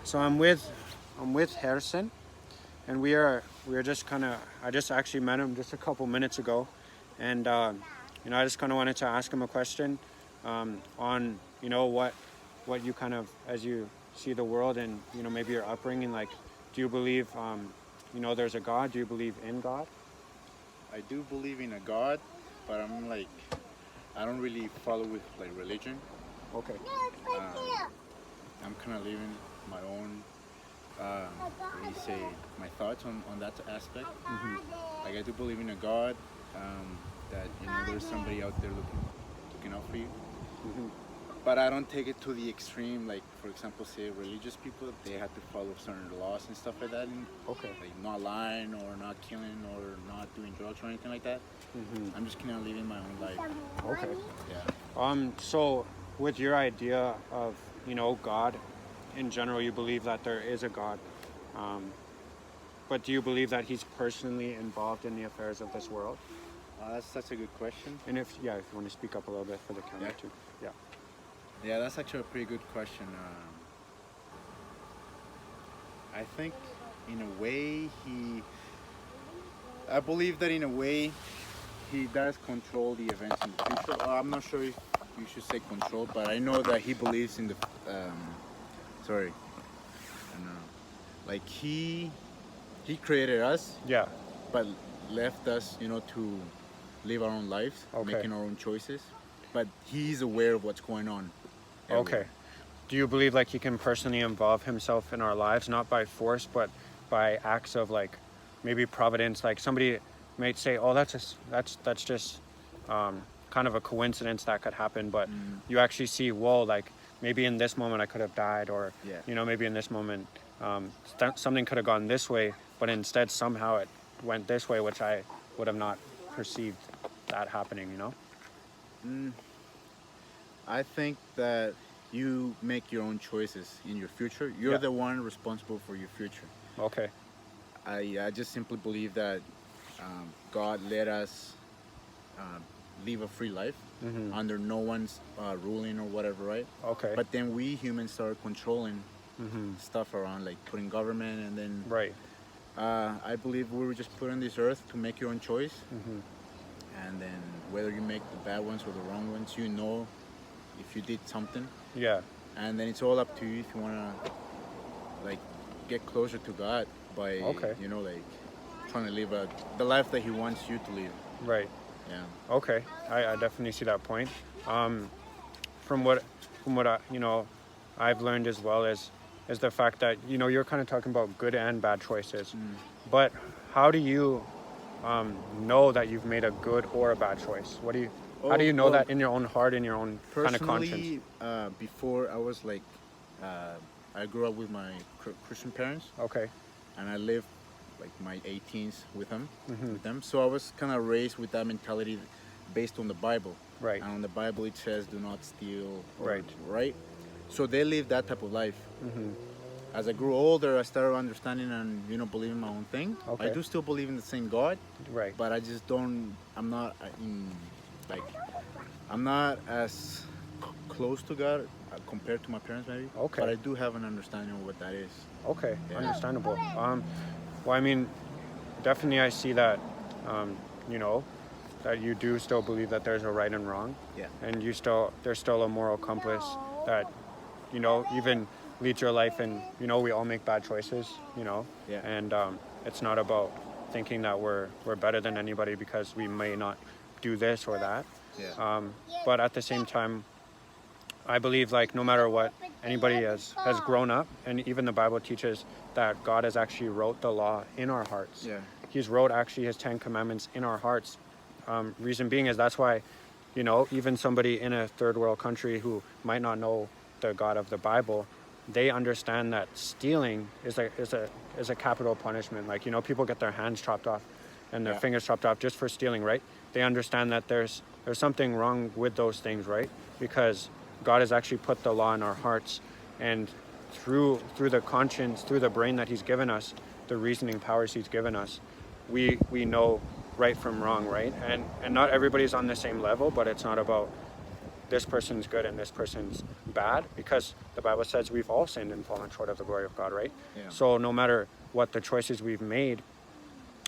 So I'm with Harrison, and we are just kind of. I just actually met him just a couple minutes ago, and I just kind of wanted to ask him a question on what you kind of as you see the world and maybe your upbringing. Like, do you believe there's a God? Do you believe in God? I do believe in a God, but I don't really follow with like religion. Okay. Um, I'm kind of living my own, what do you say, my thoughts on that aspect. Like I do believe in a God, that there's somebody out there looking out for you. Hmm. But I don't take it to the extreme. Like for example, say religious people, they have to follow certain laws and stuff like that, and Okay. like not lying or not killing or not doing drugs or anything like that. Hmm. I'm just kind of living my own life. Okay. Yeah. So with your idea of God, in general, you believe that there is a God, um, but do you believe that He's personally involved in the affairs of this world? That's such a good question. And if you want to speak up a little bit for the camera Yeah. too. Yeah. Yeah, that's actually a pretty good question. I think, in a way, I believe that in a way, he does control the events in the future. I'm not sure if you should say control, but I know that he believes in the. Sorry, I don't know. Like he created us, Yeah. but left us, to live our own lives, Okay. making our own choices. But he's aware of what's going on. Okay. Everywhere. Do you believe like He can personally involve Himself in our lives, not by force, but by acts of like maybe providence? Like somebody might say, "Oh, that's just um, kind of a coincidence that could happen," but Mm, you actually see, whoa, like maybe in this moment I could have died, or yeah. maybe in this moment something could have gone this way, but instead somehow it went this way, which I would have not perceived that happening. Mm, I think that you make your own choices in your future. You're Yeah. the one responsible for your future. Okay. I just simply believe that God let us um, live a free life Hmm. under no one's ruling or whatever, right? Okay. But then we humans start controlling Hmm. stuff around, like putting government, and then Right. I believe we were just put on this earth to make your own choice, Hmm. and then whether you make the bad ones or the wrong ones, if you did something, Yeah. and then it's all up to you if you wanna like get closer to God by Okay. like trying to live the life that He wants you to live. Right. Yeah. Okay. I definitely see that point. Um, from what I've learned as well is the fact that you're kind of talking about good and bad choices, Mm. but how do you know that you've made a good or a bad choice? How do Oh you know well, that in your own heart, in your own kind of conscience? personally, before I was like, I grew up with my Christian parents, Okay. and I lived like my 18s with them. Hmm. So I was kind of raised with that mentality based on the Bible. Right. And on the Bible it says, "Do not steal." Right. Right. So they live that type of life. Hmm. As I grew older, I started understanding and believing my own thing. I Okay. do still believe in the same God, Right. but I just don't. I'm not like I'm not as close to God compared to my parents, maybe. Okay. But I do have an understanding of what that is. Okay. Yeah. Understandable. Well, I mean, definitely I see that um, you know that you do still believe that there's a right and wrong, Yeah. and there's still a moral compass that even leads your life, and we all make bad choices, Yeah. and it's not about thinking that we're better than anybody because we may not do this or that, Yeah. but at the same time I believe, like, no matter what, anybody has grown up, and even the Bible teaches that God has actually wrote the law in our hearts. Yeah. He's wrote actually His 10 Commandments in our hearts. Reason being is that's why, even somebody in a third world country who might not know the God of the Bible, they understand that stealing is a capital punishment. Like, people get their hands chopped off and their Yeah. fingers chopped off just for stealing, right? They understand that there's something wrong with those things, right? Because God has actually put the law in our hearts, and through the conscience, through the brain that He's given us, the reasoning powers He's given us, we know right from wrong, right? And not everybody's on the same level, but it's not about this person's good and this person's bad, because the Bible says we've all sinned and fallen short of the glory of God, right? Yeah. So no matter what the choices we've made,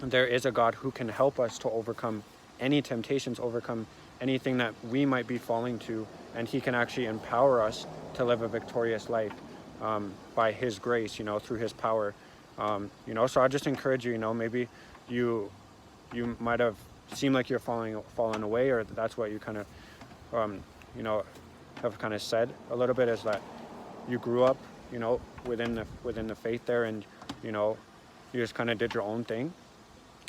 there is a God who can help us to overcome any temptations, overcome anything that we might be falling to, and he can actually empower us to live a victorious life by his grace, through his power. So I just encourage you, maybe you might have seemed like you're falling away, or that's what you kind of have kind of said a little bit, is that you grew up within the faith there, and you just kind of did your own thing.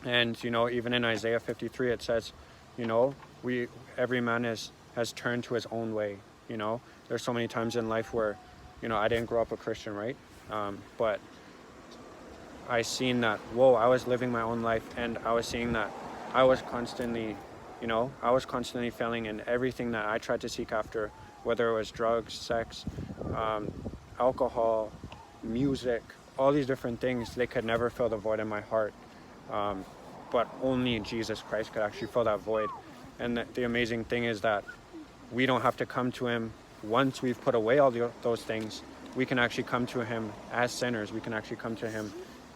And even in Isaiah 53 it says every man has turned to his own way. There's so many times in life where I didn't grow up a Christian, right? But I seen that I was living my own life, and I was seeing that I was constantly failing in everything that I tried to seek after, whether it was drugs, sex, alcohol, music, all these different things. They could never fill the void in my heart, but only Jesus Christ could actually fill that void. And the amazing thing is that we don't have to come to him once we've put away all those things. We can actually come to him as sinners. We can actually come to him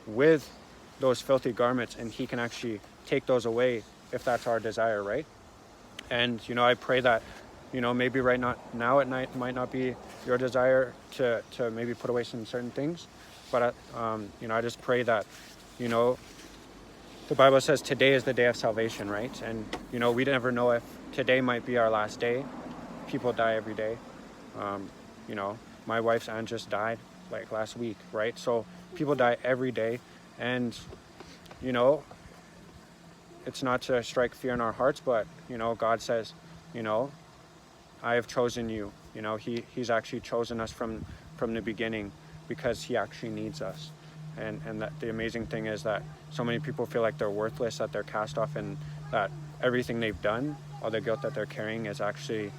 with those filthy garments, and he can actually take those away if that's our desire, right? And I pray that maybe now at night might not be your desire to maybe put away some certain things, but I just pray that the Bible says today is the day of salvation, right? And we never know if today might be our last day. People die every day. My wife's aunt just died like last week, right? So people die every day, and it's not to strike fear in our hearts, but God says, I have chosen you. He's actually chosen us from the beginning, because he actually needs us. And that the amazing thing is that so many people feel like they're worthless, that they're cast off, and that everything they've done, all the guilt that they're carrying, is actually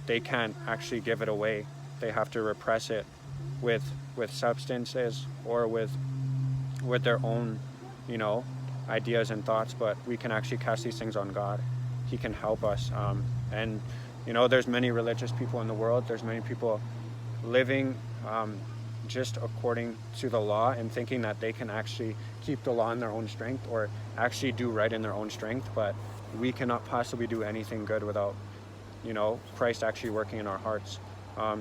they can't actually give it away. They have to repress it with substances or with their own ideas and thoughts. But we can actually cast these things on God. He can help us. And there's many religious people in the world. There's many people living just according to the law, and thinking that they can actually keep the law in their own strength, or actually do right in their own strength. But we cannot possibly do anything good without Christ actually working in our hearts. I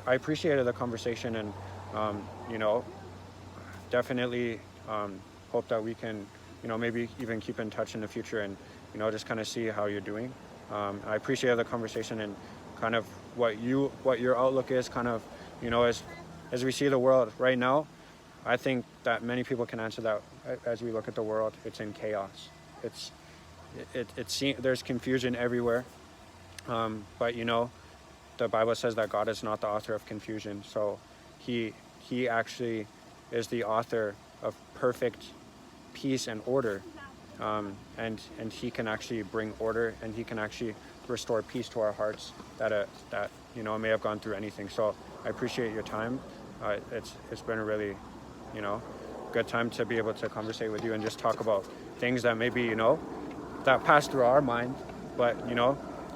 appreciated the conversation, and definitely hope that we can maybe even keep in touch in the future, and just kind of see how you're doing. I appreciate the conversation, and kind of what your outlook is, kind of as we see the world right now. I think that many people can answer that. As we look at the world, it's in chaos. There's confusion everywhere. But the Bible says that God is not the author of confusion. So he actually is the author of perfect peace and order. And he can actually bring order, and he can actually restore peace to our hearts that may have gone through anything. So I appreciate your time. It's been a really good time to be able to conversate with you and just talk about things that maybe that pass through our mind, but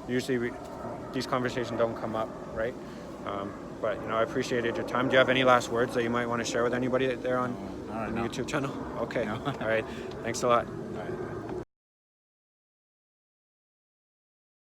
usually these conversations don't come up, right? But I appreciated your time. Do you have any last words that you might want to share with anybody there on the YouTube channel? Okay. No. All right. Thanks a lot.